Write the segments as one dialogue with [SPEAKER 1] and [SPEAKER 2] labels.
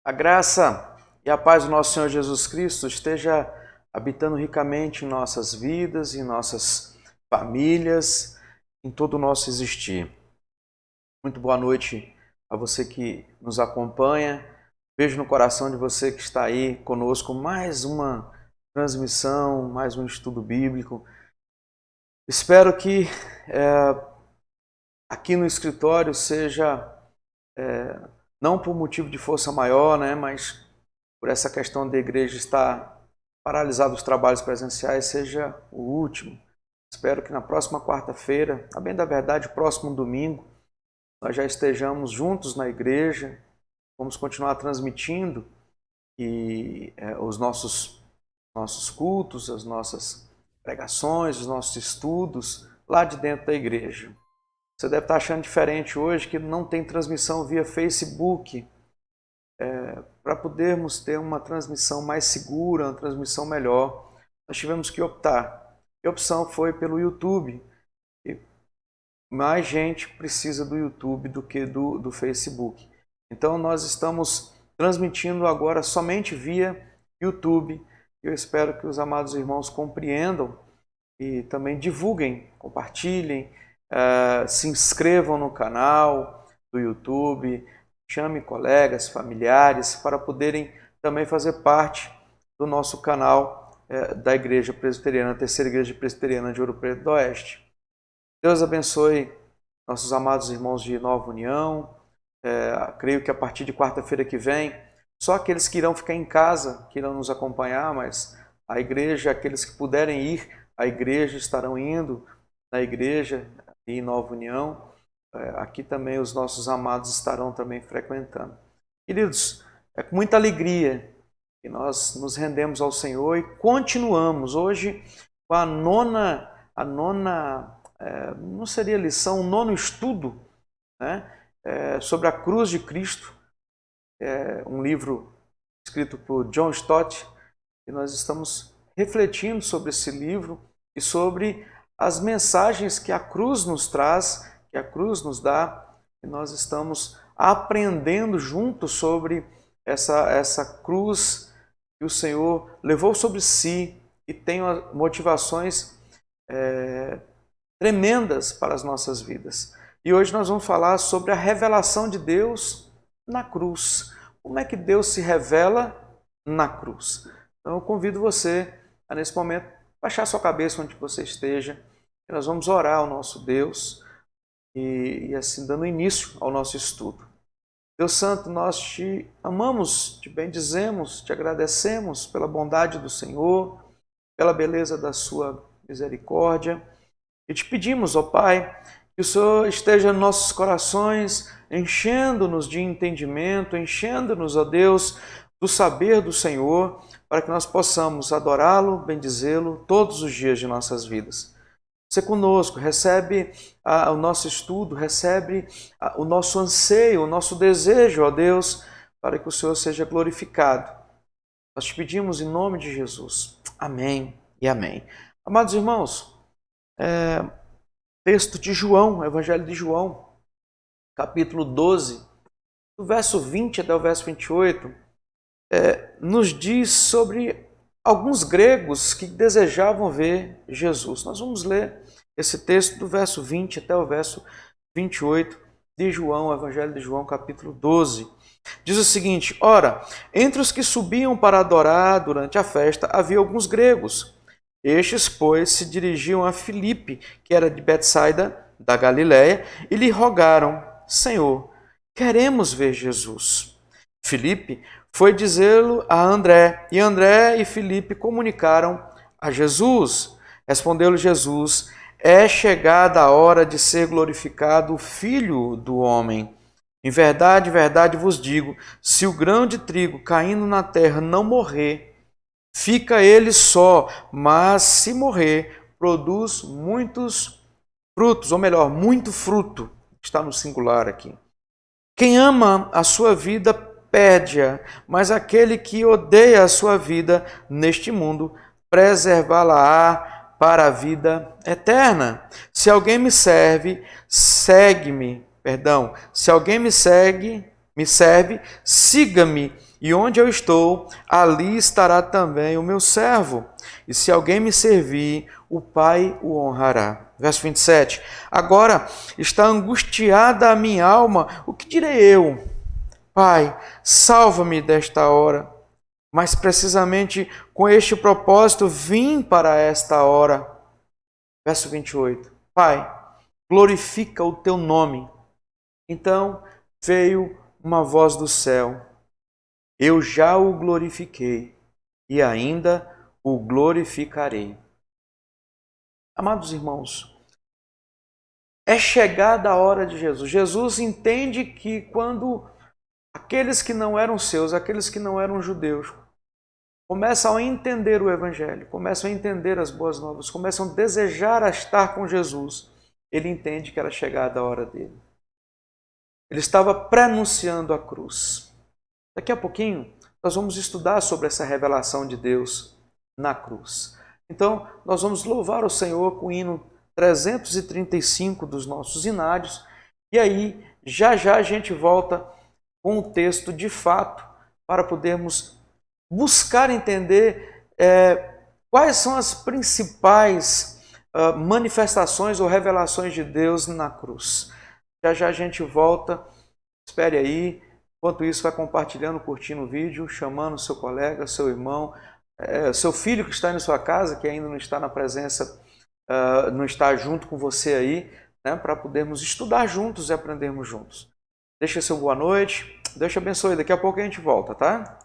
[SPEAKER 1] A graça e a paz do nosso Senhor Jesus Cristo esteja habitando ricamente em nossas vidas, em nossas famílias, em todo o nosso existir. Muito boa noite a você que nos acompanha. Vejo no coração de você que está aí conosco mais uma transmissão, mais um estudo bíblico. Espero que aqui no escritório seja não por motivo de força maior, mas por essa questão da igreja estar paralisado os trabalhos presenciais, seja o último. Espero que na próxima quarta-feira, a bem da verdade, próximo domingo, nós já estejamos juntos na igreja, vamos continuar transmitindo os nossos cultos, as nossas pregações, os nossos estudos lá de dentro da igreja. Você deve estar achando diferente hoje que não tem transmissão via Facebook, para podermos ter uma transmissão mais segura, uma transmissão melhor. Nós tivemos que optar. E a opção foi pelo YouTube. E mais gente precisa do YouTube do que do Facebook. Então nós estamos transmitindo agora somente via YouTube. Eu espero que os amados irmãos compreendam e também divulguem, compartilhem, se inscrevam no canal do YouTube, chame colegas, familiares para poderem também fazer parte do nosso canal da Igreja Presbiteriana, a Terceira Igreja Presbiteriana de Ouro Preto do Oeste. Deus abençoe nossos amados irmãos de Nova União. Creio que a partir de quarta-feira que vem, só aqueles que irão ficar em casa, que irão nos acompanhar, mas a igreja, aqueles que puderem ir à igreja, estarão indo na igreja em Nova União. Aqui também os nossos amados estarão também frequentando. Queridos, é com muita alegria que nós nos rendemos ao Senhor e continuamos hoje com a nona, não seria lição, o nono estudo, sobre a cruz de Cristo, um livro escrito por John Stott, e nós estamos refletindo sobre esse livro e sobre as mensagens que a cruz nos traz, que a cruz nos dá, e nós estamos aprendendo juntos sobre essa cruz que o Senhor levou sobre si e tem motivações tremendas para as nossas vidas. E hoje nós vamos falar sobre a revelação de Deus na cruz. Como é que Deus se revela na cruz? Então eu convido você a, nesse momento, baixar sua cabeça onde você esteja. E nós vamos orar ao nosso Deus e assim dando início ao nosso estudo. Deus Santo, nós te amamos, te bendizemos, te agradecemos pela bondade do Senhor, pela beleza da sua misericórdia. E te pedimos, ó Pai, que o Senhor esteja nos nossos corações, enchendo-nos de entendimento, enchendo-nos, ó Deus, do saber do Senhor, para que nós possamos adorá-lo, bendizê-lo todos os dias de nossas vidas. Você conosco, recebe o nosso estudo, recebe o nosso anseio, o nosso desejo, ó Deus, para que o Senhor seja glorificado. Nós te pedimos em nome de Jesus. Amém e amém. Amados irmãos, texto de João, Evangelho de João, capítulo 12, do verso 20 até o verso 28, nos diz sobre alguns gregos que desejavam ver Jesus. Nós vamos ler esse texto do verso 20 até o verso 28 de João, Evangelho de João, capítulo 12. Diz o seguinte: ora, entre os que subiam para adorar durante a festa, havia alguns gregos. Estes, pois, se dirigiam a Filipe, que era de Betsaida, da Galiléia, e lhe rogaram: Senhor, queremos ver Jesus. Filipe foi dizê-lo a André, e André e Filipe comunicaram a Jesus. Respondeu-lhe Jesus: é chegada a hora de ser glorificado o Filho do Homem. Em verdade, verdade vos digo, se o grão de trigo caindo na terra não morrer, fica ele só, mas se morrer, produz muitos frutos, ou melhor, muito fruto. Está no singular aqui. Quem ama a sua vida, perde-a, mas aquele que odeia a sua vida neste mundo, preservá-la-á para a vida eterna. Se alguém me serve, segue-me, perdão, se alguém me serve, siga-me, e onde eu estou, ali estará também o meu servo. E se alguém me servir, o Pai o honrará. Verso 27. Agora está angustiada a minha alma, o que direi eu? Pai, salva-me desta hora. Mas precisamente com este propósito vim para esta hora. Verso 28. Pai, glorifica o teu nome. Então veio uma voz do céu. Eu já o glorifiquei e ainda o glorificarei. Amados irmãos, é chegada a hora de Jesus. Jesus entende que quando aqueles que não eram seus, aqueles que não eram judeus, começam a entender o Evangelho, começam a entender as boas novas, começam a desejar estar com Jesus, ele entende que era chegada a hora dele. Ele estava prenunciando a cruz. Daqui a pouquinho, nós vamos estudar sobre essa revelação de Deus na cruz. Então, nós vamos louvar o Senhor com o hino 335 dos nossos inários, e aí, já já a gente volta com o texto de fato, para podermos buscar entender quais são as principais manifestações ou revelações de Deus na cruz. Já já a gente volta, espere aí. Enquanto isso, vai compartilhando, curtindo o vídeo, chamando seu colega, seu irmão, seu filho que está em sua casa, que ainda não está na presença, não está junto com você aí, né, para podermos estudar juntos e aprendermos juntos. Deixa seu boa noite, Deus te abençoe. Daqui a pouco a gente volta, tá?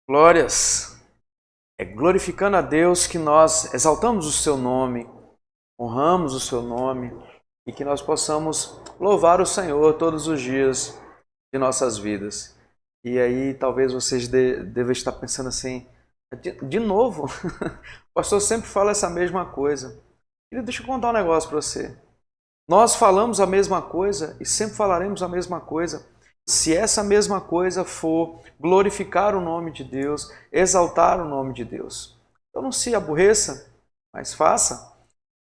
[SPEAKER 1] Glórias! É glorificando a Deus que nós exaltamos o seu nome, honramos o seu nome e que nós possamos louvar o Senhor todos os dias de nossas vidas. E aí talvez vocês devem estar pensando assim, De novo, o pastor sempre fala essa mesma coisa. E deixa eu contar um negócio para você. Nós falamos a mesma coisa e sempre falaremos a mesma coisa se essa mesma coisa for glorificar o nome de Deus, exaltar o nome de Deus. Então não se aborreça, mas faça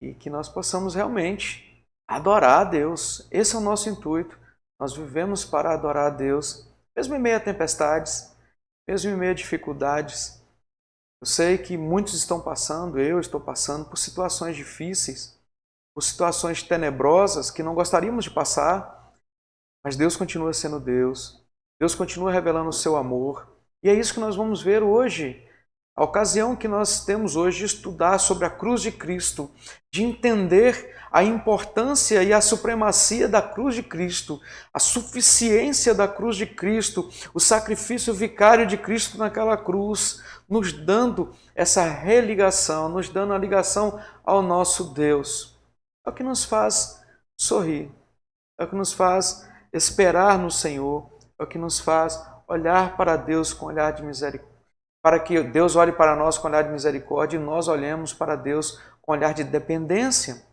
[SPEAKER 1] e que nós possamos realmente adorar a Deus. Esse é o nosso intuito. Nós vivemos para adorar a Deus, mesmo em meio a tempestades, mesmo em meio a dificuldades. Eu sei que muitos estão passando, eu estou passando por situações difíceis, por situações tenebrosas que não gostaríamos de passar, mas Deus continua sendo Deus. Deus continua revelando o seu amor. E é isso que nós vamos ver hoje. A ocasião que nós temos hoje de estudar sobre a cruz de Cristo, de entender a importância e a supremacia da cruz de Cristo, a suficiência da cruz de Cristo, o sacrifício vicário de Cristo naquela cruz, nos dando essa religação, nos dando a ligação ao nosso Deus. É o que nos faz sorrir, é o que nos faz esperar no Senhor, é o que nos faz olhar para Deus com olhar de misericórdia, para que Deus olhe para nós com olhar de misericórdia e nós olhemos para Deus com olhar de dependência.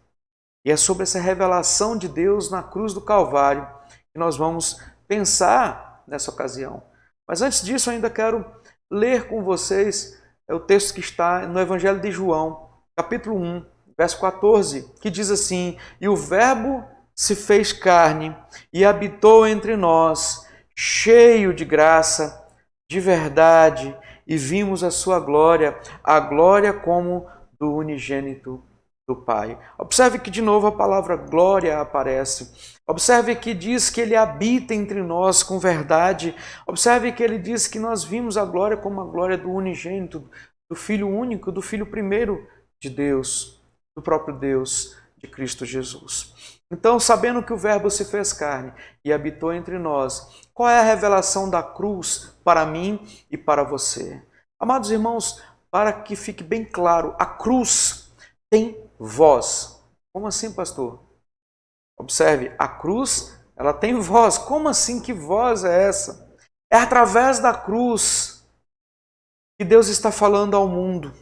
[SPEAKER 1] E é sobre essa revelação de Deus na cruz do Calvário que nós vamos pensar nessa ocasião. Mas antes disso, eu ainda quero ler com vocês o texto que está no Evangelho de João, capítulo 1, verso 14, que diz assim: "E o Verbo se fez carne e habitou entre nós, cheio de graça, de verdade, e vimos a sua glória, a glória como do unigênito do Pai." Observe que de novo a palavra glória aparece. Observe que diz que ele habita entre nós com verdade. Observe que ele diz que nós vimos a glória como a glória do unigênito, do Filho único, do Filho primeiro de Deus, do próprio Deus, de Cristo Jesus. Então, sabendo que o Verbo se fez carne e habitou entre nós, qual é a revelação da cruz para mim e para você? Amados irmãos, para que fique bem claro, a cruz tem voz. Como assim, pastor? Observe, a cruz, ela tem voz. Como assim? Que voz é essa? É através da cruz que Deus está falando ao mundo.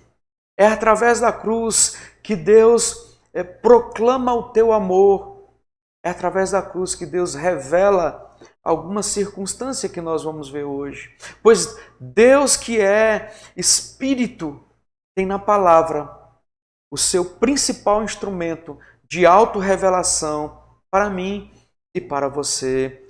[SPEAKER 1] É através da cruz que Deus proclama o teu amor. É através da cruz que Deus revela alguma circunstância que nós vamos ver hoje. Pois Deus, que é Espírito, tem na palavra o seu principal instrumento de autorrevelação para mim e para você.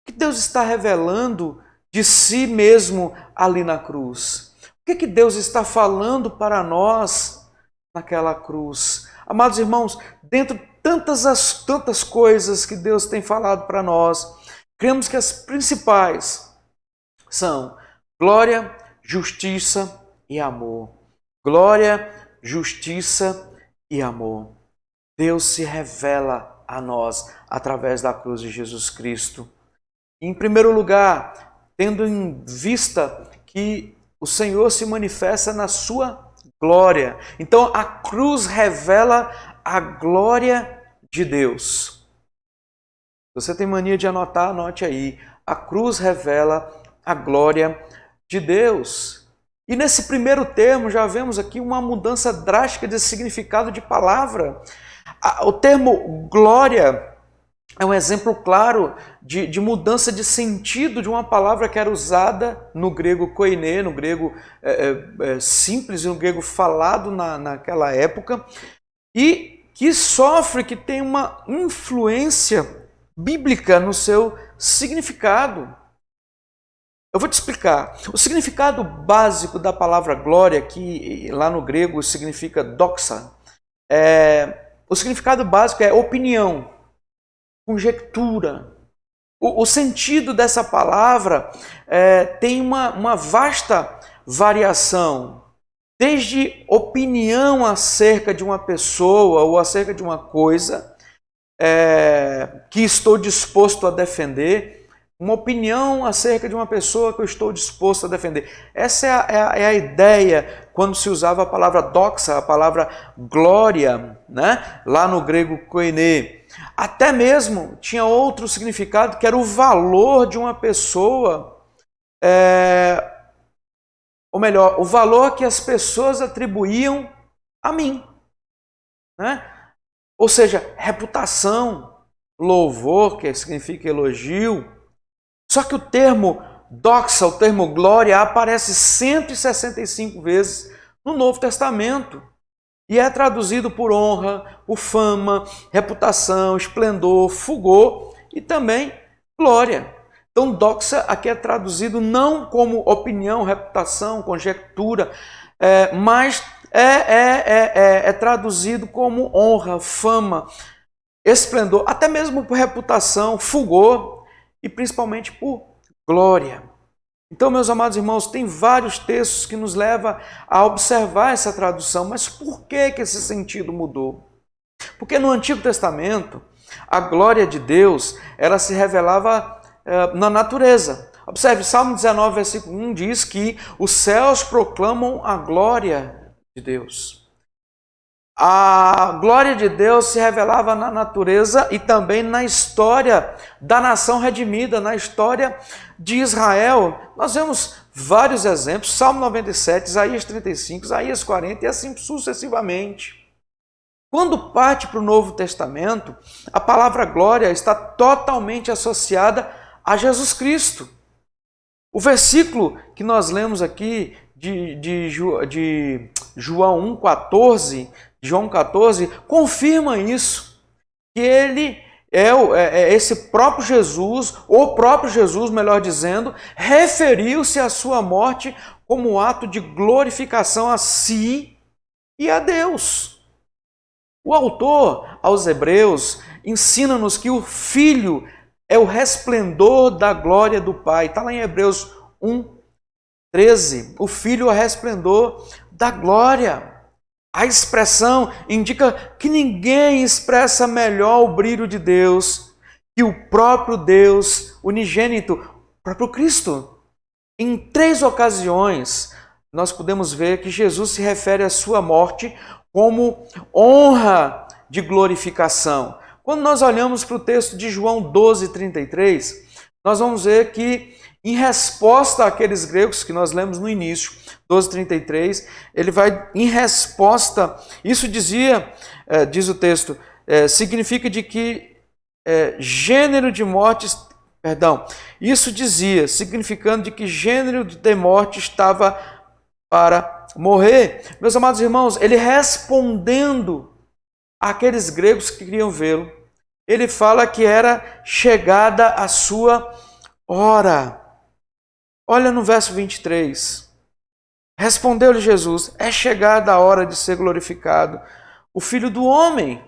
[SPEAKER 1] O que Deus está revelando de si mesmo ali na cruz? O que Deus está falando para nós naquela cruz? Amados irmãos, dentro de tantas coisas que Deus tem falado para nós, cremos que as principais são glória, justiça e amor. Glória, justiça e amor. Deus se revela a nós através da cruz de Jesus Cristo. Em primeiro lugar, tendo em vista que o Senhor se manifesta na sua glória. Então a cruz revela a glória de Deus. Você tem mania de anotar? Anote aí. A cruz revela a glória de Deus. E nesse primeiro termo já vemos aqui uma mudança drástica de significado de palavra. O termo glória é um exemplo claro de mudança de sentido de uma palavra que era usada no grego koiné, no grego simples, no grego falado naquela época, e que sofre, que tem uma influência bíblica no seu significado. Eu vou te explicar. O significado básico da palavra glória, que lá no grego significa doxa, o significado básico é opinião, conjectura. O sentido dessa palavra tem uma vasta variação, desde opinião acerca de uma pessoa ou acerca de uma coisa que estou disposto a defender, uma opinião acerca de uma pessoa que eu estou disposto a defender. Essa é a ideia quando se usava a palavra doxa, a palavra glória, né? Lá no grego koiné. Até mesmo tinha outro significado, que era o valor de uma pessoa ou melhor, o valor que as pessoas atribuíam a mim, né? Ou seja, reputação, louvor, que significa elogio. Só que o termo doxa, o termo glória, aparece 165 vezes no Novo Testamento. E é traduzido por honra, por fama, reputação, esplendor, fulgor e também glória. Então, doxa aqui é traduzido não como opinião, reputação, conjectura, mas é traduzido como honra, fama, esplendor, até mesmo por reputação, fulgor e principalmente por glória. Então, meus amados irmãos, tem vários textos que nos levam a observar essa tradução, mas por que esse sentido mudou? Porque no Antigo Testamento, a glória de Deus, ela se revelava na natureza. Observe, Salmo 19, versículo 1 diz que os céus proclamam a glória de Deus. A glória de Deus se revelava na natureza e também na história da nação redimida, na história de Israel. Nós vemos vários exemplos, Salmo 97, Isaías 35, Isaías 40 e assim sucessivamente. Quando parte para o Novo Testamento, a palavra glória está totalmente associada a Jesus Cristo. O versículo que nós lemos aqui de João 1,14, João 14, confirma isso, que ele esse próprio Jesus, o próprio Jesus, melhor dizendo, referiu-se à sua morte como ato de glorificação a si e a Deus. O autor aos Hebreus ensina-nos que o Filho é o resplendor da glória do Pai. Está lá em Hebreus 1:13. O Filho é o resplendor da glória. A expressão indica que ninguém expressa melhor o brilho de Deus que o próprio Deus unigênito, o próprio Cristo. Em 3 ocasiões, nós podemos ver que Jesus se refere à sua morte como honra de glorificação. Quando nós olhamos para o texto de João 12:33, nós vamos ver que, em resposta àqueles gregos que nós lemos no início, 12:33, ele vai em resposta, isso dizia, diz o texto, significa de que gênero de mortes, isso dizia, significando de que gênero de morte estava para morrer. Meus amados irmãos, ele respondendo àqueles gregos que queriam vê-lo, ele fala que era chegada a sua hora. Olha no verso 23. Respondeu-lhe Jesus: é chegada a hora de ser glorificado o Filho do Homem.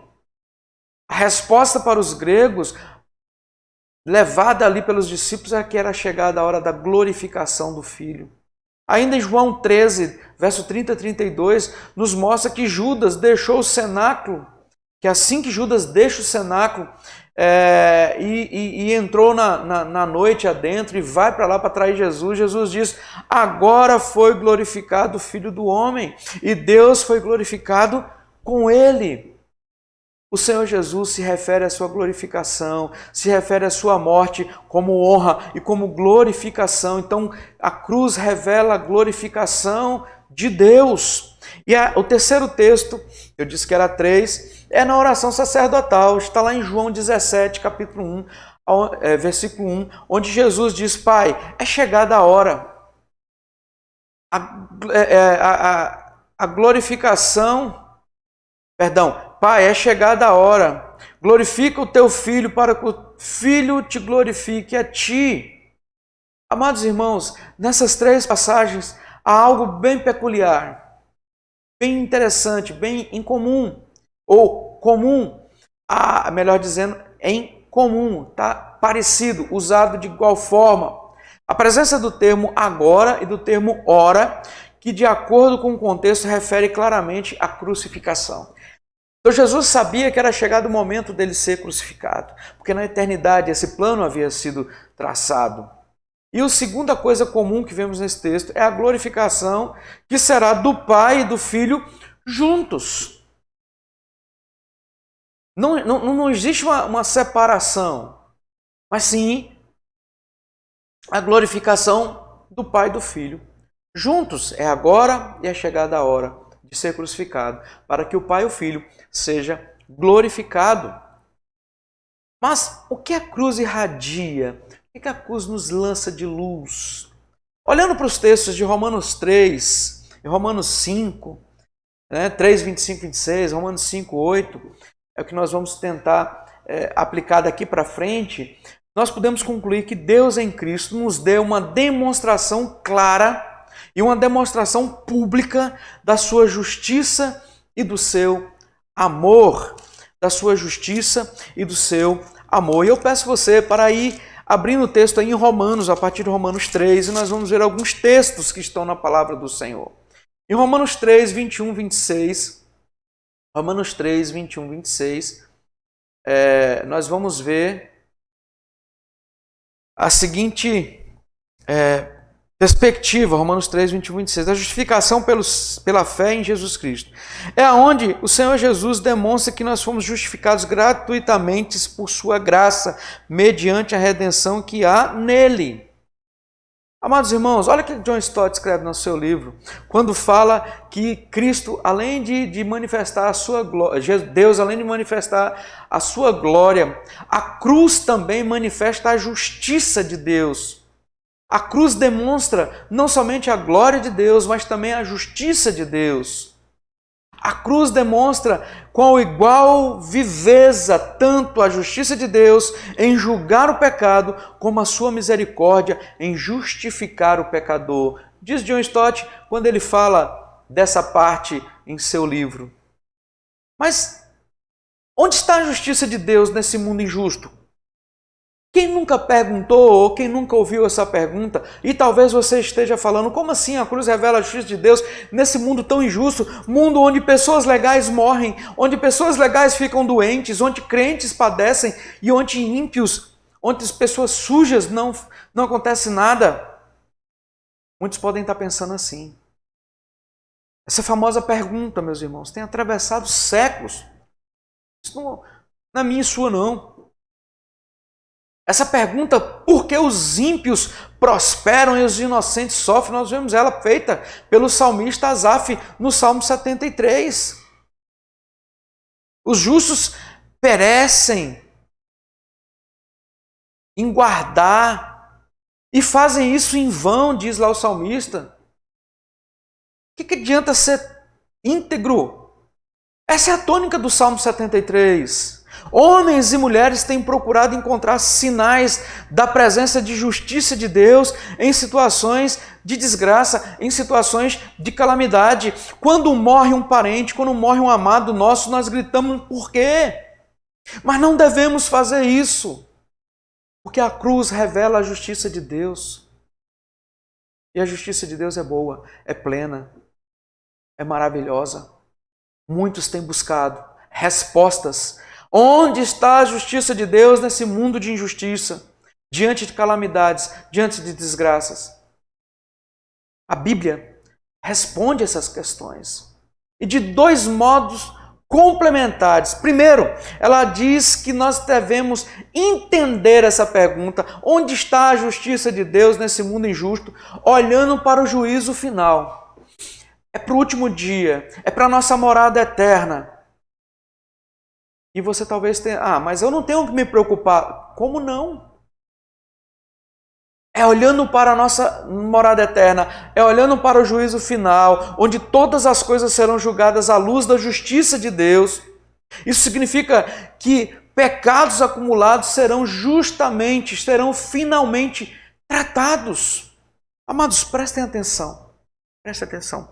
[SPEAKER 1] A resposta para os gregos, levada ali pelos discípulos, é que era chegada a hora da glorificação do Filho. Ainda em João 13, verso 30 a 32, nos mostra que Judas deixou o cenáculo, que assim que Judas deixa o cenáculo e entrou na noite adentro e vai para lá para trair Jesus, Jesus diz: agora foi glorificado o Filho do Homem e Deus foi glorificado com ele. O Senhor Jesus se refere à sua glorificação, se refere à sua morte como honra e como glorificação. Então, a cruz revela a glorificação de Deus. E o terceiro texto, eu disse que era 3, é na oração sacerdotal. Está lá em João 17, capítulo 1, versículo 1, onde Jesus diz: Pai, é chegada a hora. A glorificação, Pai, é chegada a hora, glorifica o teu Filho para que o Filho te glorifique a ti. Amados irmãos, nessas 3 passagens há algo bem peculiar, bem interessante, bem incomum, ou comum, melhor dizendo, em comum, tá? Parecido, usado de igual forma. A presença do termo agora e do termo ora, que de acordo com o contexto refere claramente à crucificação. Então Jesus sabia que era chegado o momento dele ser crucificado, porque na eternidade esse plano havia sido traçado. E a segunda coisa comum que vemos nesse texto é a glorificação que será do Pai e do Filho juntos. Não existe uma separação, mas sim a glorificação do Pai e do Filho juntos. É agora e é chegada a hora de ser crucificado, para que o Pai e o Filho seja glorificado. Mas o que a cruz irradia? O que a cruz nos lança de luz? Olhando para os textos de Romanos 3 e Romanos 5, 3, 25, 26, Romanos 5, 8, é o que nós vamos tentar aplicar daqui para frente, nós podemos concluir que Deus em Cristo nos deu uma demonstração clara e uma demonstração pública da sua justiça e do seu amor. Da sua justiça e do seu amor. E eu peço você para ir abrindo o texto aí em Romanos, a partir de Romanos 3, e nós vamos ver alguns textos que estão na palavra do Senhor. Em Romanos 3, 21, 26, Romanos 3, 21, 26, nós vamos ver a seguinte perspectiva, Romanos 3, 21, 26, a justificação pela fé em Jesus Cristo. É onde o Senhor Jesus demonstra que nós fomos justificados gratuitamente por sua graça, mediante a redenção que há nele. Amados irmãos, olha o que John Stott escreve no seu livro, quando fala que Cristo, além de manifestar a sua glória, Deus, além de manifestar a sua glória, a cruz também manifesta a justiça de Deus. A cruz demonstra não somente a glória de Deus, mas também a justiça de Deus. A cruz demonstra com igual viveza tanto a justiça de Deus em julgar o pecado, como a sua misericórdia em justificar o pecador. Diz John Stott quando ele fala dessa parte em seu livro. Mas onde está a justiça de Deus nesse mundo injusto? Quem nunca perguntou ou quem nunca ouviu essa pergunta, e talvez você esteja falando, como assim a cruz revela a justiça de Deus nesse mundo tão injusto, mundo onde pessoas legais morrem, onde pessoas legais ficam doentes, onde crentes padecem e onde ímpios, onde pessoas sujas não acontece nada? Muitos podem estar pensando assim. Essa famosa pergunta, meus irmãos, tem atravessado séculos. Isso não é minha e sua, não. Essa pergunta, por que os ímpios prosperam e os inocentes sofrem, nós vemos ela feita pelo salmista Asaf no Salmo 73. Os justos perecem em guardar e fazem isso em vão, diz lá o salmista. O que adianta ser íntegro? Essa é a tônica do Salmo 73. Homens e mulheres têm procurado encontrar sinais da presença de justiça de Deus em situações de desgraça, em situações de calamidade. Quando morre um parente, quando morre um amado nosso, nós gritamos por quê? Mas não devemos fazer isso, porque a cruz revela a justiça de Deus. E a justiça de Deus é boa, é plena, é maravilhosa. Muitos têm buscado respostas. Onde está a justiça de Deus nesse mundo de injustiça, diante de calamidades, diante de desgraças? A Bíblia responde essas questões e de dois modos complementares. Primeiro, ela diz que nós devemos entender essa pergunta: onde está a justiça de Deus nesse mundo injusto, olhando para o juízo final. É para o último dia, é para a nossa morada eterna. E você talvez tenha, mas eu não tenho que me preocupar. Como não? É olhando para a nossa morada eterna, é olhando para o juízo final, onde todas as coisas serão julgadas à luz da justiça de Deus. Isso significa que pecados acumulados serão finalmente tratados. Amados, prestem atenção. Prestem atenção.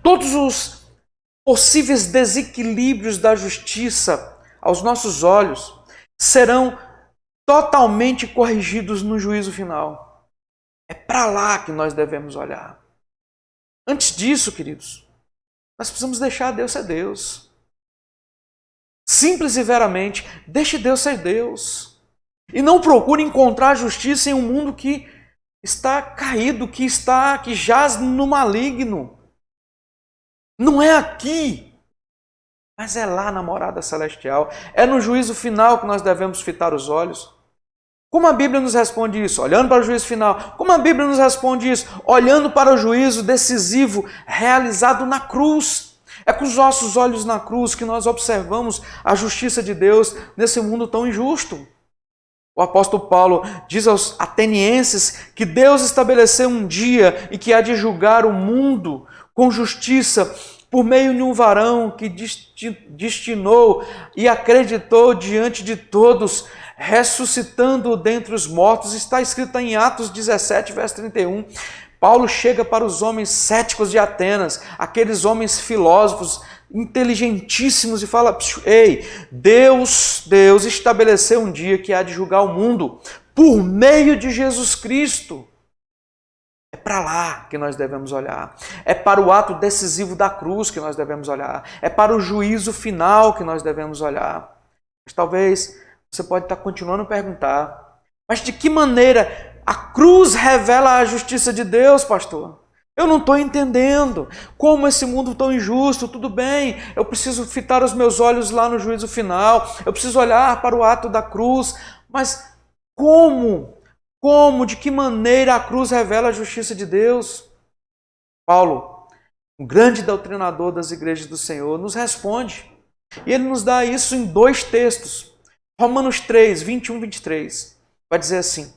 [SPEAKER 1] Todos os possíveis desequilíbrios da justiça aos nossos olhos, serão totalmente corrigidos no juízo final. É para lá que nós devemos olhar. Antes disso, queridos, nós precisamos deixar Deus ser Deus. Simples e veramente, deixe Deus ser Deus. E não procure encontrar justiça em um mundo que está caído, que jaz no maligno. Não é aqui. Mas é lá na morada celestial, é no juízo final que nós devemos fitar os olhos. Como a Bíblia nos responde isso? Olhando para o juízo final. Como a Bíblia nos responde isso? Olhando para o juízo decisivo realizado na cruz. É com os nossos olhos na cruz que nós observamos a justiça de Deus nesse mundo tão injusto. O apóstolo Paulo diz aos atenienses que Deus estabeleceu um dia em que há de julgar o mundo com justiça por meio de um varão que destinou e acreditou diante de todos, ressuscitando-o dentre os mortos. Está escrito em Atos 17, verso 31. Paulo chega para os homens céticos de Atenas, aqueles homens filósofos inteligentíssimos, e fala: ei, Deus estabeleceu um dia que há de julgar o mundo por meio de Jesus Cristo. É para lá que nós devemos olhar. É para o ato decisivo da cruz que nós devemos olhar. É para o juízo final que nós devemos olhar. Mas talvez você pode estar continuando a perguntar: mas de que maneira a cruz revela a justiça de Deus, pastor? Eu não estou entendendo como esse mundo tão injusto. Tudo bem, eu preciso fitar os meus olhos lá no juízo final, eu preciso olhar para o ato da cruz, mas como, de que maneira a cruz revela a justiça de Deus? Paulo, um grande doutrinador das igrejas do Senhor, nos responde, e ele nos dá isso em 2 textos. Romanos 3, 21 e 23, vai dizer assim: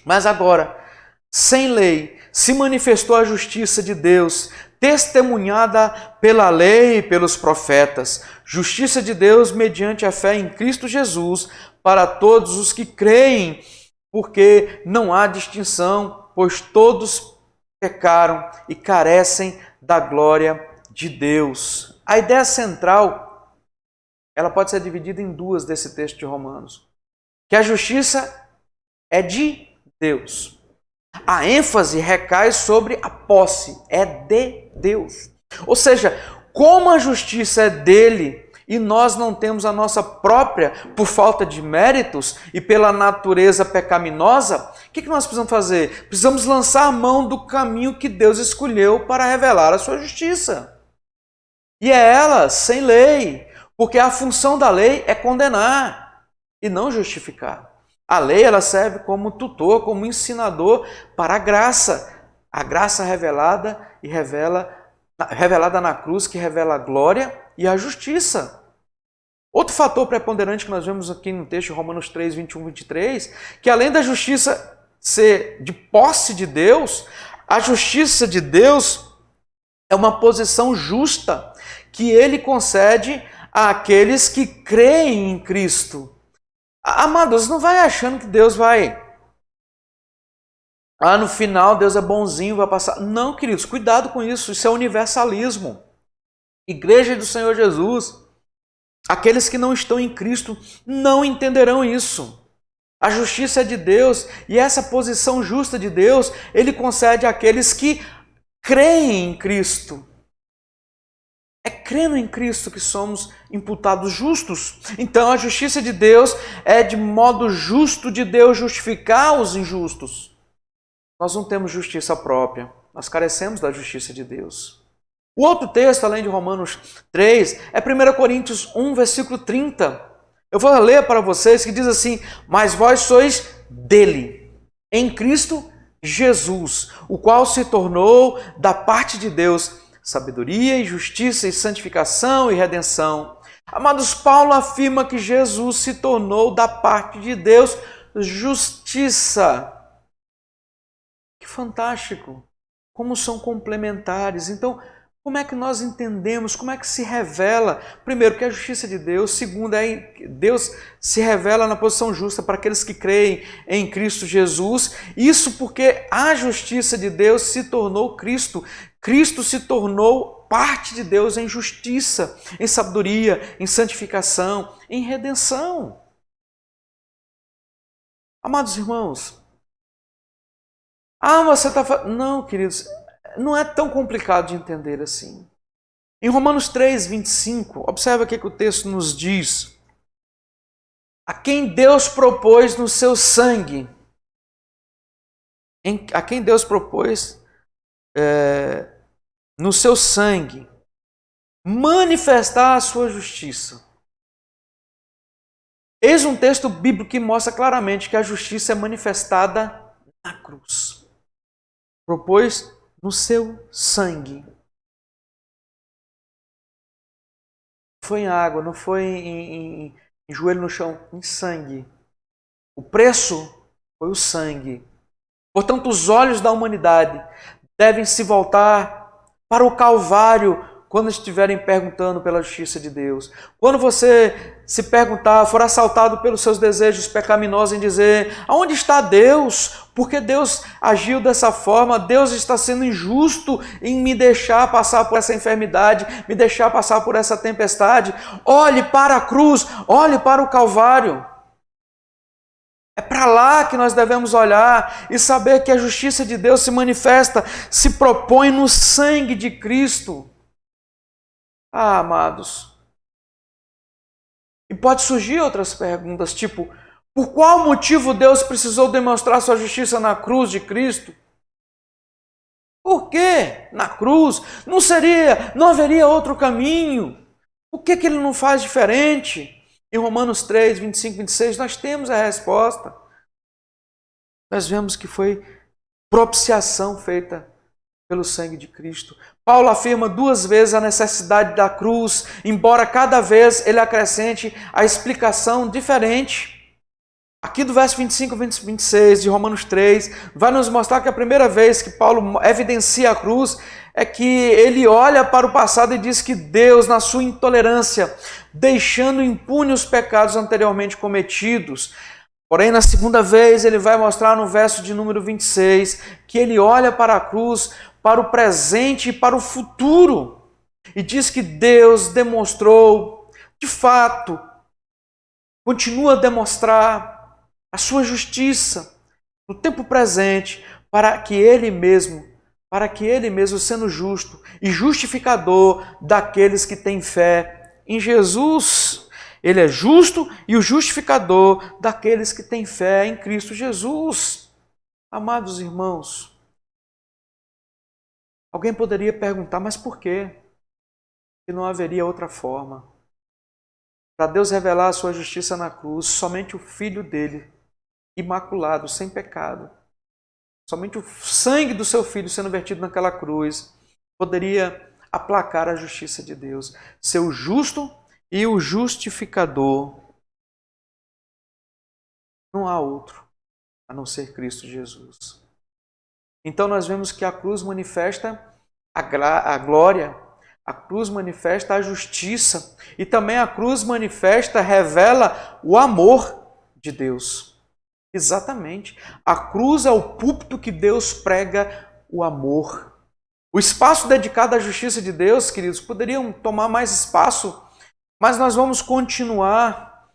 [SPEAKER 1] mas agora, sem lei, se manifestou a justiça de Deus, testemunhada pela lei e pelos profetas, justiça de Deus mediante a fé em Cristo Jesus, para todos os que creem, porque não há distinção, pois todos pecaram e carecem da glória de Deus. A ideia central, ela pode ser dividida em 2 desse texto de Romanos, que a justiça é de Deus. A ênfase recai sobre a posse, é de Deus. Ou seja, como a justiça é dele e nós não temos a nossa própria por falta de méritos e pela natureza pecaminosa, o que nós precisamos fazer? Precisamos lançar a mão do caminho que Deus escolheu para revelar a sua justiça. E é ela sem lei, porque a função da lei é condenar e não justificar. A lei, ela serve como tutor, como ensinador para a graça revelada e revelada na cruz, que revela a glória e a justiça. Outro fator preponderante que nós vemos aqui no texto de Romanos 3, 21 e 23, que além da justiça ser de posse de Deus, a justiça de Deus é uma posição justa que ele concede àqueles que creem em Cristo. Amados, não vai achando que Deus vai... no final Deus é bonzinho, vai passar... Não, queridos, cuidado com isso. Isso é universalismo. Igreja do Senhor Jesus, aqueles que não estão em Cristo não entenderão isso. A justiça é de Deus e essa posição justa de Deus, ele concede àqueles que creem em Cristo. É crendo em Cristo que somos imputados justos. Então a justiça de Deus é de modo justo de Deus justificar os injustos. Nós não temos justiça própria, nós carecemos da justiça de Deus. O outro texto, além de Romanos 3, é 1 Coríntios 1, versículo 30. Eu vou ler para vocês, que diz assim: mas vós sois dele, em Cristo Jesus, o qual se tornou da parte de Deus sabedoria e justiça e santificação e redenção. Amados, Paulo afirma que Jesus se tornou da parte de Deus justiça. Que fantástico! Como são complementares. Então, como é que nós entendemos? Como é que se revela? Primeiro, que é a justiça de Deus. Segundo, Deus se revela na posição justa para aqueles que creem em Cristo Jesus. Isso porque a justiça de Deus se tornou Cristo. Cristo se tornou parte de Deus em justiça, em sabedoria, em santificação, em redenção. Amados irmãos, você está falando... Não, queridos, não é tão complicado de entender assim. Em Romanos 3, 25, observa o que o texto nos diz. A quem Deus propôs no seu sangue, a quem Deus propôs no seu sangue, manifestar a sua justiça. Eis um texto bíblico que mostra claramente que a justiça é manifestada na cruz. Propôs no seu sangue. Não foi em água, não foi em joelho no chão, em sangue. O preço foi o sangue. Portanto, os olhos da humanidade devem se voltar para o Calvário quando estiverem perguntando pela justiça de Deus. Quando você se perguntar, for assaltado pelos seus desejos pecaminosos em dizer, aonde está Deus? Por que Deus agiu dessa forma? Deus está sendo injusto em me deixar passar por essa enfermidade, me deixar passar por essa tempestade. Olhe para a cruz, olhe para o Calvário. É para lá que nós devemos olhar e saber que a justiça de Deus se manifesta, se propõe no sangue de Cristo. Ah, amados. E pode surgir outras perguntas, tipo, por qual motivo Deus precisou demonstrar sua justiça na cruz de Cristo? Por que na cruz? Não haveria outro caminho? Por que ele não faz diferente? Em Romanos 3, 25, 26, nós temos a resposta. Nós vemos que foi propiciação feita pelo sangue de Cristo. Paulo afirma 2 vezes a necessidade da cruz, embora cada vez ele acrescente a explicação diferente. Aqui do verso 25 e 26 de Romanos 3, vai nos mostrar que a primeira vez que Paulo evidencia a cruz é que ele olha para o passado e diz que Deus, na sua intolerância, deixando impune os pecados anteriormente cometidos. Porém, na segunda vez, ele vai mostrar no verso de número 26 que ele olha para a cruz, para o presente e para o futuro. E diz que Deus demonstrou, de fato, continua a demonstrar a sua justiça no tempo presente, para que ele mesmo, sendo justo e justificador daqueles que têm fé em Jesus. Ele é justo e o justificador daqueles que têm fé em Cristo Jesus. Amados irmãos, alguém poderia perguntar, mas por quê? Que não haveria outra forma. Para Deus revelar a sua justiça na cruz, somente o Filho dele, imaculado, sem pecado, somente o sangue do seu Filho sendo vertido naquela cruz, poderia aplacar a justiça de Deus, ser o justo e o justificador. Não há outro a não ser Cristo Jesus. Então nós vemos que a cruz manifesta a glória, a cruz manifesta a justiça e também a cruz manifesta, revela o amor de Deus. Exatamente. A cruz é o púlpito que Deus prega o amor. O espaço dedicado à justiça de Deus, queridos, poderiam tomar mais espaço, mas nós vamos continuar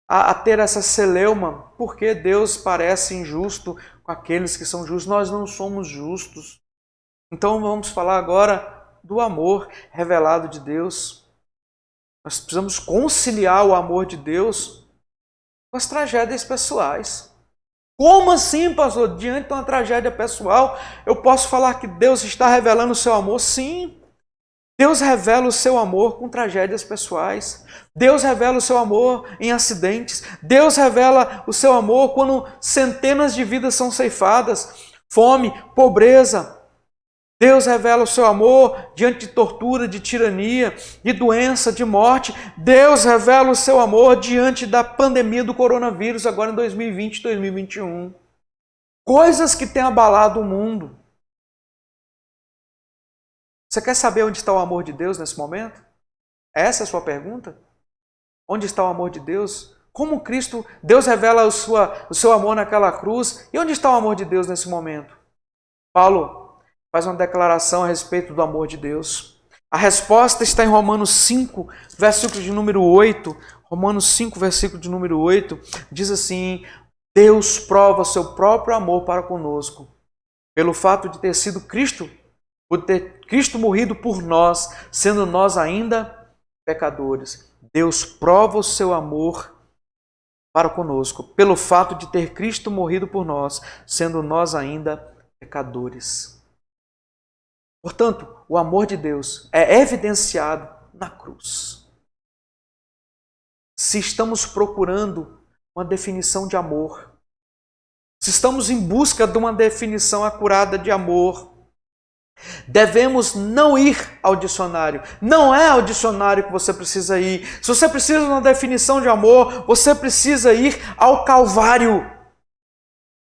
[SPEAKER 1] a ter essa celeuma, porque Deus parece injusto com aqueles que são justos. Nós não somos justos. Então vamos falar agora do amor revelado de Deus. Nós precisamos conciliar o amor de Deus com as tragédias pessoais. Como assim, pastor? Diante de uma tragédia pessoal, eu posso falar que Deus está revelando o seu amor? Sim. Deus revela o seu amor com tragédias pessoais. Deus revela o seu amor em acidentes. Deus revela o seu amor quando centenas de vidas são ceifadas. Fome, pobreza. Deus revela o seu amor diante de tortura, de tirania, de doença, de morte. Deus revela o seu amor diante da pandemia do coronavírus, agora em 2020, 2021. Coisas que têm abalado o mundo. Você quer saber onde está o amor de Deus nesse momento? Essa é a sua pergunta? Onde está o amor de Deus? Como Deus revela o seu amor naquela cruz? E onde está o amor de Deus nesse momento? Paulo faz uma declaração a respeito do amor de Deus. A resposta está em Romanos 5, versículo de número 8. Romanos 5, versículo de número 8, diz assim: Deus prova seu próprio amor para conosco, pelo fato de ter sido Cristo, por ter Cristo morrido por nós, sendo nós ainda pecadores. Deus prova o seu amor para conosco, pelo fato de ter Cristo morrido por nós, sendo nós ainda pecadores. Portanto, o amor de Deus é evidenciado na cruz. se estamos procurando uma definição de amor, se estamos em busca de uma definição acurada de amor, devemos não ir ao dicionário. Não é ao dicionário que você precisa ir. Se você precisa de uma definição de amor, você precisa ir ao Calvário.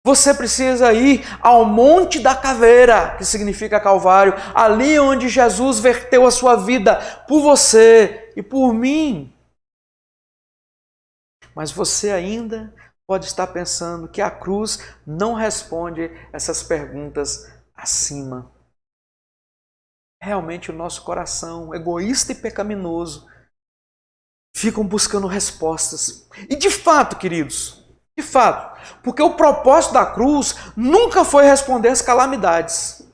[SPEAKER 1] Você precisa ir ao Monte da Caveira, que significa Calvário, ali onde Jesus verteu a sua vida por você e por mim. Mas você ainda pode estar pensando que a cruz não responde essas perguntas acima. Realmente o nosso coração, egoísta e pecaminoso, ficam buscando respostas. E de fato, queridos, de fato, porque o propósito da cruz nunca foi responder às calamidades.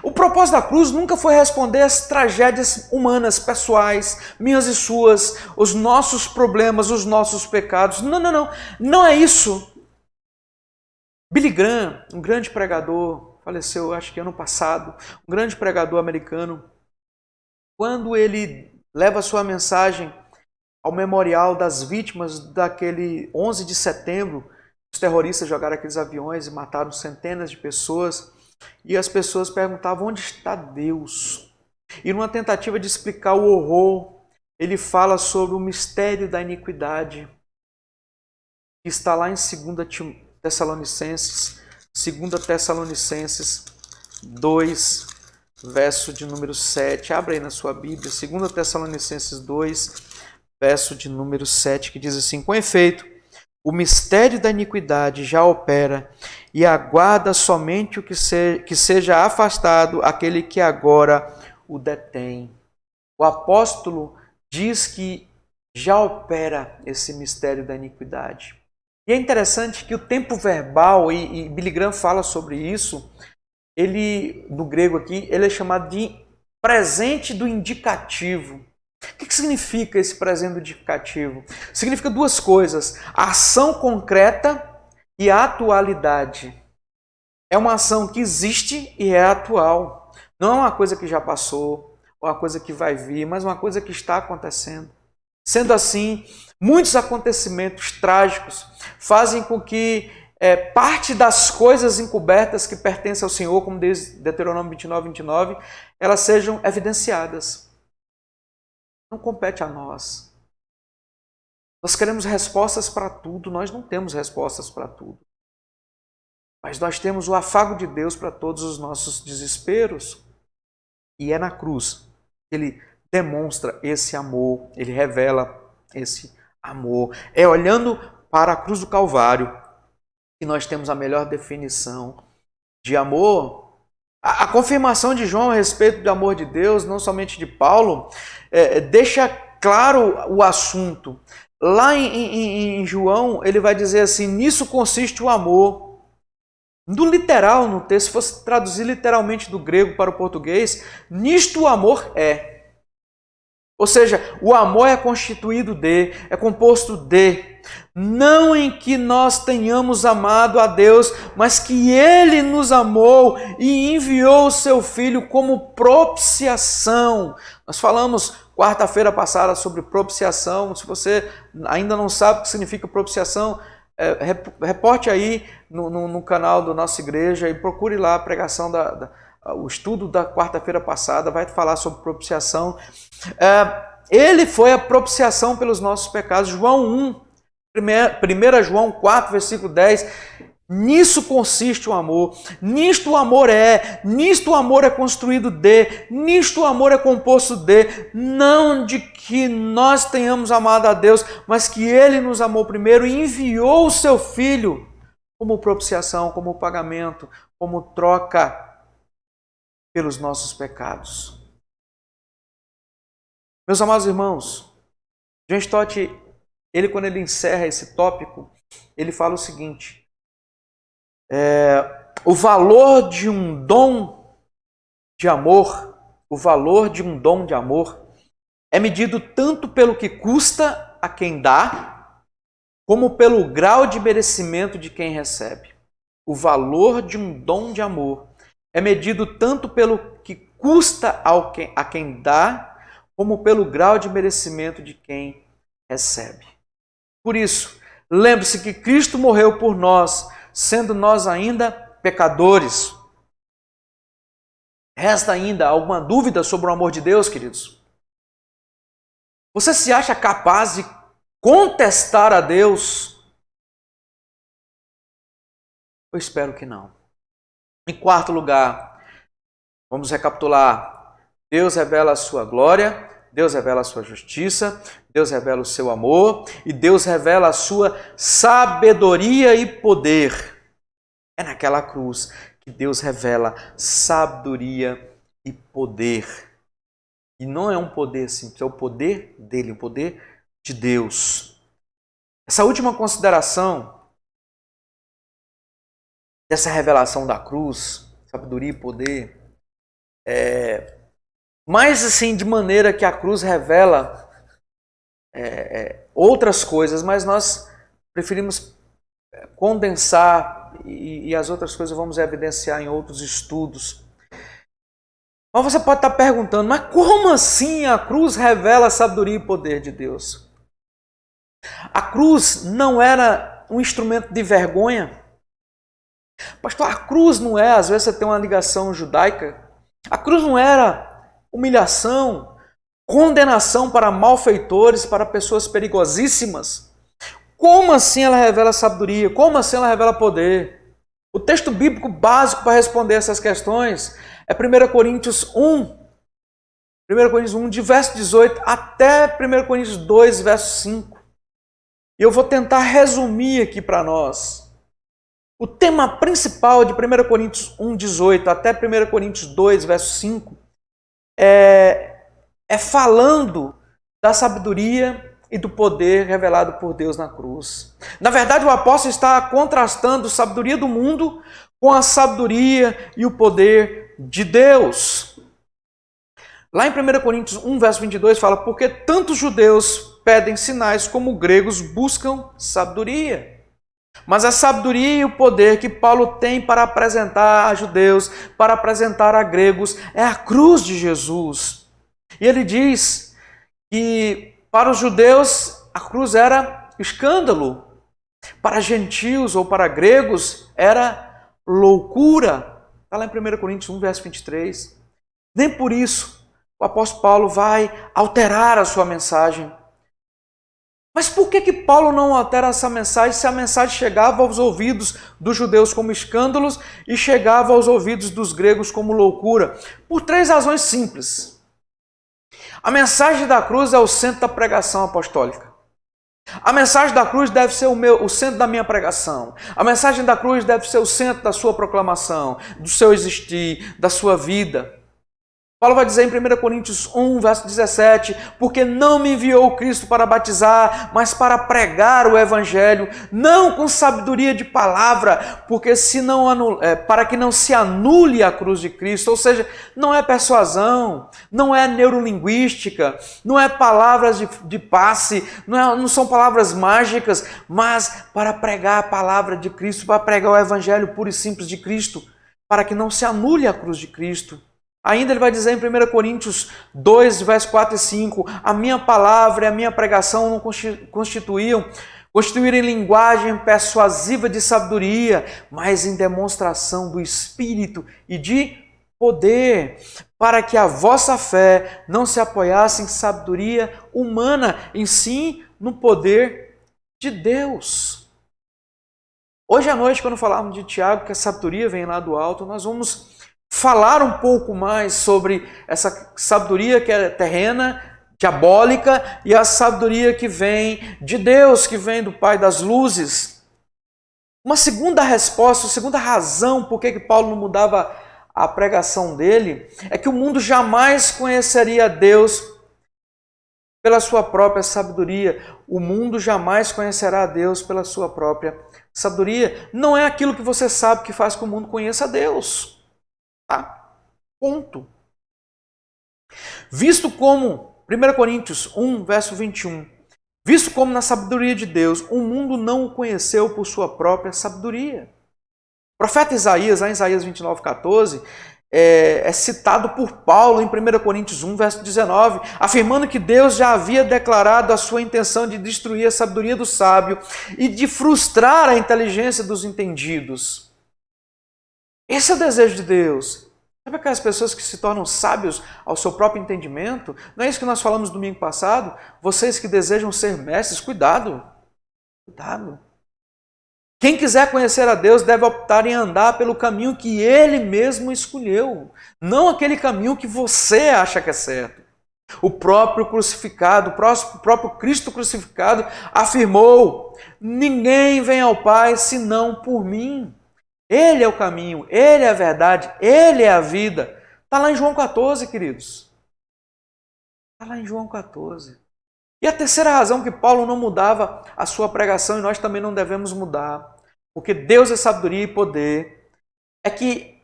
[SPEAKER 1] O propósito da cruz nunca foi responder às tragédias humanas, pessoais, minhas e suas, os nossos problemas, os nossos pecados. Não, não, não. Não é isso. Billy Graham, um grande pregador, faleceu acho que ano passado, um grande pregador americano, quando ele leva a sua mensagem ao memorial das vítimas daquele 11 de setembro, os terroristas jogaram aqueles aviões e mataram centenas de pessoas, e as pessoas perguntavam: onde está Deus? E numa tentativa de explicar o horror, ele fala sobre o mistério da iniquidade, que está lá em 2 Tessalonicenses 2, verso de número 7. Abra aí na sua Bíblia, 2 Tessalonicenses 2, verso de número 7, que diz assim: com efeito, o mistério da iniquidade já opera e aguarda somente o que seja afastado aquele que agora o detém. O apóstolo diz que já opera esse mistério da iniquidade. E é interessante que o tempo verbal, e Billy Graham fala sobre isso, ele, no grego aqui, ele é chamado de presente do indicativo. O que significa esse presente do indicativo? Significa duas coisas: a ação concreta e a atualidade. É uma ação que existe e é atual. Não é uma coisa que já passou, ou uma coisa que vai vir, mas uma coisa que está acontecendo. Sendo assim, muitos acontecimentos trágicos fazem com que parte das coisas encobertas que pertencem ao Senhor, como diz Deuteronômio 29, elas sejam evidenciadas. Não compete a nós. Nós queremos respostas para tudo, nós não temos respostas para tudo. Mas nós temos o afago de Deus para todos os nossos desesperos. E é na cruz que Ele demonstra esse amor, Ele revela esse amor. É olhando para a cruz do Calvário que nós temos a melhor definição de amor. A confirmação de João a respeito do amor de Deus, não somente de Paulo, deixa claro o assunto. Lá em João, ele vai dizer assim: nisso consiste o amor. No literal, no texto, se fosse traduzir literalmente do grego para o português, nisto o amor é. Ou seja, o amor é constituído é composto de, não em que nós tenhamos amado a Deus, mas que Ele nos amou e enviou o Seu Filho como propiciação. Nós falamos quarta-feira passada sobre propiciação. Se você ainda não sabe o que significa propiciação, reporte aí no canal da nossa igreja e procure lá a pregação, o estudo da quarta-feira passada, vai falar sobre propiciação. Ele foi a propiciação pelos nossos pecados. João 1, 1 João 4, versículo 10, nisso consiste o amor, nisto o amor nisto o amor é construído nisto o amor é composto não de que nós tenhamos amado a Deus, mas que Ele nos amou primeiro e enviou o Seu Filho como propiciação, como pagamento, como troca pelos nossos pecados. Meus amados irmãos, John Stott, quando ele encerra esse tópico, ele fala o seguinte: o valor de um dom de amor, é medido tanto pelo que custa a quem dá, como pelo grau de merecimento de quem recebe. O valor de um dom de amor é medido tanto pelo que custa a quem dá, como pelo grau de merecimento de quem recebe. Por isso, lembre-se que Cristo morreu por nós, sendo nós ainda pecadores. Resta ainda alguma dúvida sobre o amor de Deus, queridos? Você se acha capaz de contestar a Deus? Eu espero que não. Em quarto lugar, vamos recapitular. Deus revela a sua glória, Deus revela a sua justiça, Deus revela o seu amor e Deus revela a sua sabedoria e poder. É naquela cruz que Deus revela sabedoria e poder. E não é um poder simples, é o poder dele, o poder de Deus. Essa última consideração dessa revelação da cruz, sabedoria e poder, mais assim de maneira que a cruz revela outras coisas, mas nós preferimos condensar e as outras coisas vamos evidenciar em outros estudos. Mas você pode estar perguntando, mas como assim a cruz revela a sabedoria e poder de Deus? A cruz não era um instrumento de vergonha? Pastor, a cruz não é, às vezes você tem uma ligação judaica, a cruz não era humilhação, condenação para malfeitores, para pessoas perigosíssimas? Como assim ela revela sabedoria? Como assim ela revela poder? O texto bíblico básico para responder essas questões é 1 Coríntios 1. 1 Coríntios 1, de verso 18 até 1 Coríntios 2, verso 5. E eu vou tentar resumir aqui para nós. O tema principal de 1 Coríntios 1, 18 até 1 Coríntios 2, verso 5 é falando da sabedoria e do poder revelado por Deus na cruz. Na verdade, o apóstolo está contrastando a sabedoria do mundo com a sabedoria e o poder de Deus. Lá em 1 Coríntios 1, verso 22, fala: porque tanto os judeus pedem sinais como gregos buscam sabedoria. Mas a sabedoria e o poder que Paulo tem para apresentar a judeus, para apresentar a gregos, é a cruz de Jesus. E ele diz que para os judeus a cruz era escândalo, para gentios ou para gregos era loucura. Está lá em 1 Coríntios 1, verso 23. Nem por isso o apóstolo Paulo vai alterar a sua mensagem. Mas por que Paulo não altera essa mensagem se a mensagem chegava aos ouvidos dos judeus como escândalos e chegava aos ouvidos dos gregos como loucura? Por três razões simples. A mensagem da cruz é o centro da pregação apostólica. A mensagem da cruz deve ser o centro da minha pregação. A mensagem da cruz deve ser o centro da sua proclamação, do seu existir, da sua vida. Paulo vai dizer em 1 Coríntios 1, verso 17, porque não me enviou Cristo para batizar, mas para pregar o Evangelho, não com sabedoria de palavra, porque para que não se anule a cruz de Cristo. Ou seja, não é persuasão, não é neurolinguística, não é palavras de passe, não são palavras mágicas, mas para pregar a palavra de Cristo, para pregar o Evangelho puro e simples de Cristo, para que não se anule a cruz de Cristo. Ainda ele vai dizer em 1 Coríntios 2, versos 4 e 5, a minha palavra e a minha pregação não constituíram em linguagem persuasiva de sabedoria, mas em demonstração do Espírito e de poder, para que a vossa fé não se apoiasse em sabedoria humana, em sim no poder de Deus. Hoje à noite, quando falarmos de Tiago, que a sabedoria vem lá do alto, nós vamos falar um pouco mais sobre essa sabedoria que é terrena, diabólica, e a sabedoria que vem de Deus, que vem do Pai das luzes. Uma segunda resposta, uma segunda razão por que Paulo não mudava a pregação dele, é que o mundo jamais conheceria Deus pela sua própria sabedoria. O mundo jamais conhecerá Deus pela sua própria sabedoria. Não é aquilo que você sabe que faz com que o mundo conheça Deus. Tá? Ponto. Visto como, 1 Coríntios 1, verso 21, visto como na sabedoria de Deus, o mundo não o conheceu por sua própria sabedoria. O profeta Isaías, lá em Isaías 29, 14, é citado por Paulo em 1 Coríntios 1, verso 19, afirmando que Deus já havia declarado a sua intenção de destruir a sabedoria do sábio e de frustrar a inteligência dos entendidos. Esse é o desejo de Deus. Sabe aquelas pessoas que se tornam sábios ao seu próprio entendimento? Não é isso que nós falamos no domingo passado? Vocês que desejam ser mestres, cuidado! Cuidado! Quem quiser conhecer a Deus deve optar em andar pelo caminho que Ele mesmo escolheu, não aquele caminho que você acha que é certo. O próprio crucificado, o próprio Cristo crucificado afirmou: ninguém vem ao Pai senão por mim. Ele é o caminho, Ele é a verdade, Ele é a vida. Está lá em João 14, queridos. Está lá em João 14. E a terceira razão que Paulo não mudava a sua pregação, e nós também não devemos mudar, porque Deus é sabedoria e poder, é que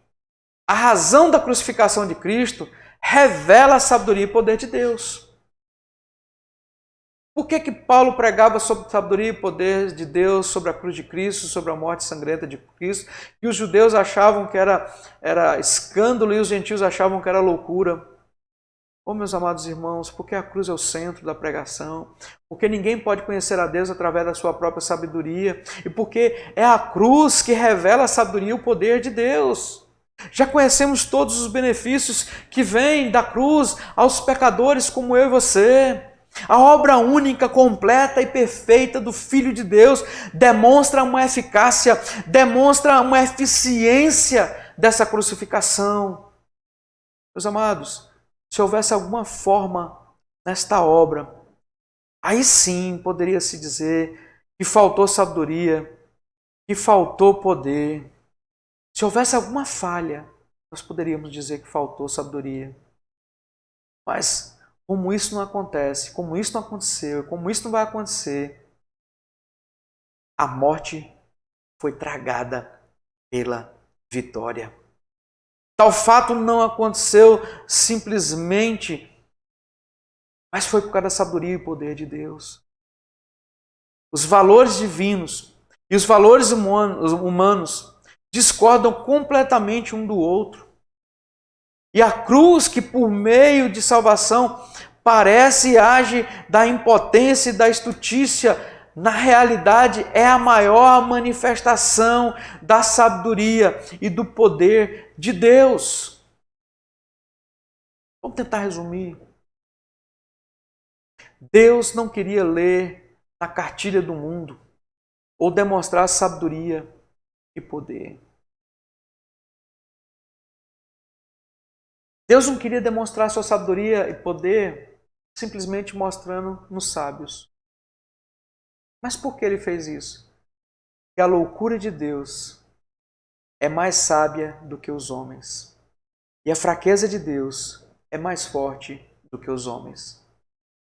[SPEAKER 1] a razão da crucificação de Cristo revela a sabedoria e poder de Deus. Por que Paulo pregava sobre a sabedoria e poder de Deus, sobre a cruz de Cristo, sobre a morte sangrenta de Cristo, e os judeus achavam que era escândalo e os gentios achavam que era loucura? Oh, meus amados irmãos, porque a cruz é o centro da pregação, porque ninguém pode conhecer a Deus através da sua própria sabedoria, e porque é a cruz que revela a sabedoria e o poder de Deus. Já conhecemos todos os benefícios que vêm da cruz aos pecadores como eu e você. A obra única, completa e perfeita do Filho de Deus demonstra uma eficácia, demonstra uma eficiência dessa crucificação. Meus amados, se houvesse alguma forma nesta obra, aí sim poderia-se dizer que faltou sabedoria, que faltou poder. Se houvesse alguma falha, nós poderíamos dizer que faltou sabedoria. Mas como isso não acontece, como isso não aconteceu, como isso não vai acontecer, a morte foi tragada pela vitória. Tal fato não aconteceu simplesmente, mas foi por causa da sabedoria e poder de Deus. Os valores divinos e os valores humanos discordam completamente um do outro. E a cruz, que por meio de salvação parece e age da impotência e da estultícia, na realidade é a maior manifestação da sabedoria e do poder de Deus. Vamos tentar resumir. Deus não queria ler na cartilha do mundo ou demonstrar sabedoria e poder. Deus não queria demonstrar sua sabedoria e poder simplesmente mostrando nos sábios. Mas por que ele fez isso? Porque a loucura de Deus é mais sábia do que os homens. E a fraqueza de Deus é mais forte do que os homens.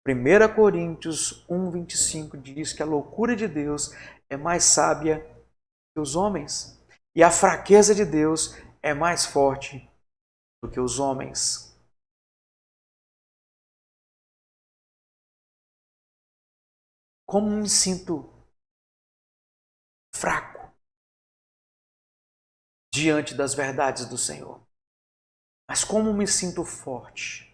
[SPEAKER 1] 1 Coríntios 1:25 diz que a loucura de Deus é mais sábia que os homens. E a fraqueza de Deus é mais forte do que os homens. Como me sinto fraco diante das verdades do Senhor. Mas como me sinto forte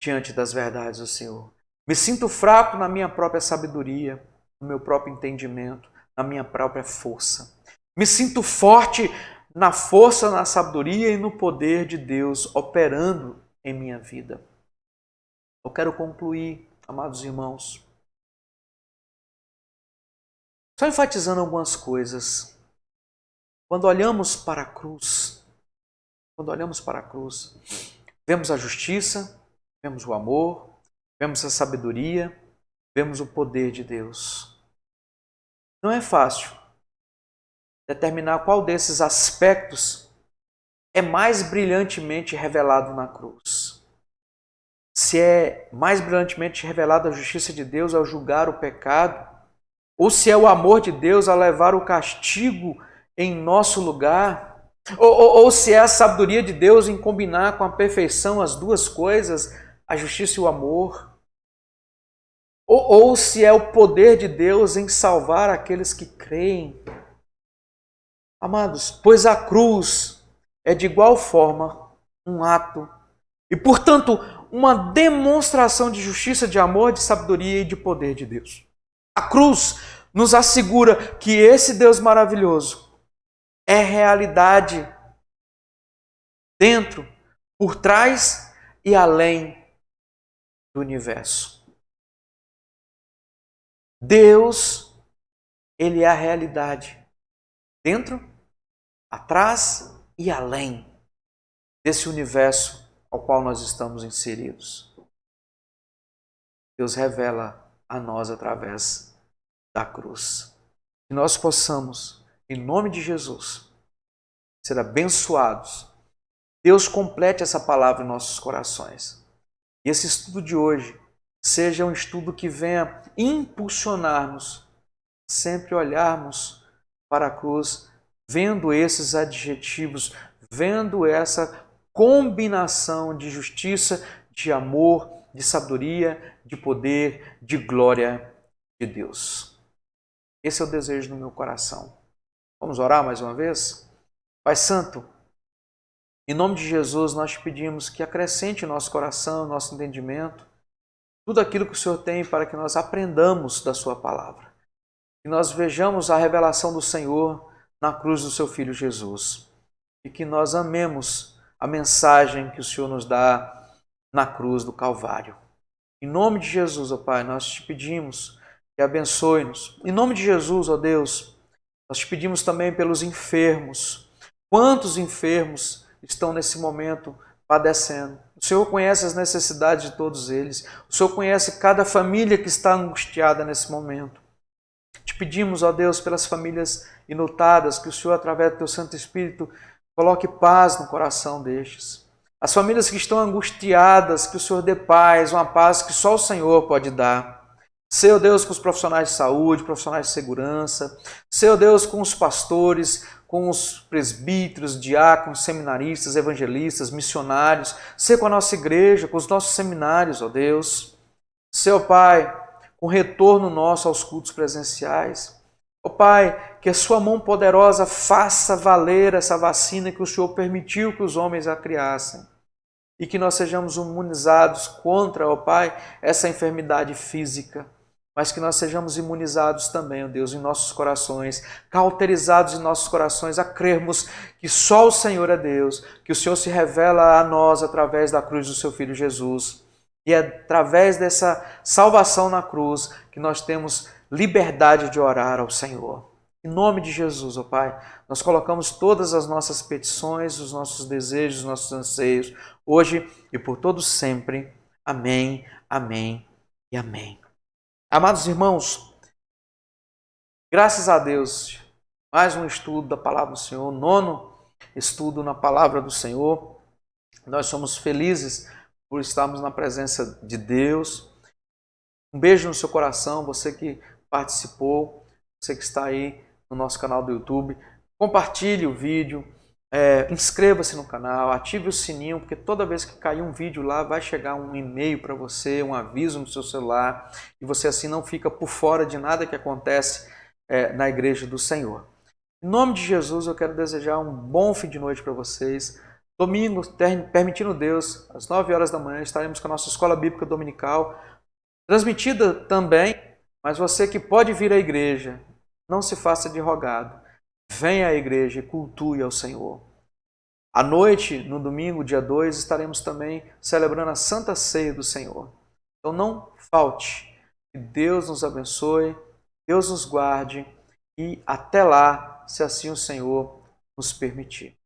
[SPEAKER 1] diante das verdades do Senhor. Me sinto fraco na minha própria sabedoria, no meu próprio entendimento, na minha própria força. Me sinto forte na força, na sabedoria e no poder de Deus operando em minha vida. Eu quero concluir, amados irmãos, só enfatizando algumas coisas. Quando olhamos para a cruz, vemos a justiça, vemos o amor, vemos a sabedoria, vemos o poder de Deus. Não é fácil determinar qual desses aspectos é mais brilhantemente revelado na cruz. Se é mais brilhantemente revelada a justiça de Deus ao julgar o pecado, ou se é o amor de Deus a levar o castigo em nosso lugar, ou se é a sabedoria de Deus em combinar com a perfeição as duas coisas, a justiça e o amor, ou se é o poder de Deus em salvar aqueles que creem. Amados, pois a cruz é de igual forma um ato e, portanto, uma demonstração de justiça, de amor, de sabedoria e de poder de Deus. A cruz nos assegura que esse Deus maravilhoso é realidade dentro, por trás e além do universo. Deus, ele é a realidade dentro, atrás e além desse universo ao qual nós estamos inseridos. Deus revela a nós através da cruz. Que nós possamos, em nome de Jesus, ser abençoados. Deus complete essa palavra em nossos corações. E esse estudo de hoje seja um estudo que venha impulsionar-nos, sempre olharmos para a cruz, vendo esses adjetivos, vendo essa combinação de justiça, de amor, de sabedoria, de poder, de glória de Deus. Esse é o desejo do meu coração. Vamos orar mais uma vez? Pai Santo, em nome de Jesus, nós te pedimos que acrescente em nosso coração, nosso entendimento, tudo aquilo que o Senhor tem para que nós aprendamos da sua palavra. Que nós vejamos a revelação do Senhor na cruz do seu Filho Jesus. E que nós amemos a mensagem que o Senhor nos dá na cruz do Calvário. Em nome de Jesus, ó Pai, nós te pedimos que abençoe-nos. Em nome de Jesus, ó Deus, nós te pedimos também pelos enfermos. Quantos enfermos estão nesse momento padecendo? O Senhor conhece as necessidades de todos eles. O Senhor conhece cada família que está angustiada nesse momento. Te pedimos, ó Deus, pelas famílias enlutadas, que o Senhor, através do teu Santo Espírito, coloque paz no coração destes. As famílias que estão angustiadas, que o Senhor dê paz, uma paz que só o Senhor pode dar. Seu Deus, com os profissionais de saúde, profissionais de segurança. Seu Deus, com os pastores, com os presbíteros, diáconos, seminaristas, evangelistas, missionários. Seja com a nossa igreja, com os nossos seminários, ó Deus. Seu Pai, com retorno nosso aos cultos presenciais. Ó Pai, que a sua mão poderosa faça valer essa vacina que o Senhor permitiu que os homens a criassem. E que nós sejamos imunizados contra, ó Pai, essa enfermidade física. Mas que nós sejamos imunizados também, ó Deus, em nossos corações, cauterizados em nossos corações, a crermos que só o Senhor é Deus, que o Senhor se revela a nós através da cruz do seu Filho Jesus. E é através dessa salvação na cruz que nós temos liberdade de orar ao Senhor. Em nome de Jesus, ó Pai, nós colocamos todas as nossas petições, os nossos desejos, os nossos anseios, hoje e por todos sempre. Amém, amém e amém. Amados irmãos, graças a Deus, mais um estudo da Palavra do Senhor, 9º estudo na Palavra do Senhor. Nós somos felizes por estarmos na presença de Deus. Um beijo no seu coração, você que participou, você que está aí no nosso canal do YouTube. Compartilhe o vídeo, inscreva-se no canal, ative o sininho, porque toda vez que cair um vídeo lá, vai chegar um e-mail para você, um aviso no seu celular, e você assim não fica por fora de nada que acontece na Igreja do Senhor. Em nome de Jesus, eu quero desejar um bom fim de noite para vocês. Domingo, permitindo Deus, às 9 horas da manhã, estaremos com a nossa Escola Bíblica Dominical, transmitida também, mas você que pode vir à igreja, não se faça de rogado. Venha à igreja e cultue ao Senhor. À noite, no domingo, dia 2, estaremos também celebrando a Santa Ceia do Senhor. Então não falte. Que Deus nos abençoe, Deus nos guarde e até lá, se assim o Senhor nos permitir.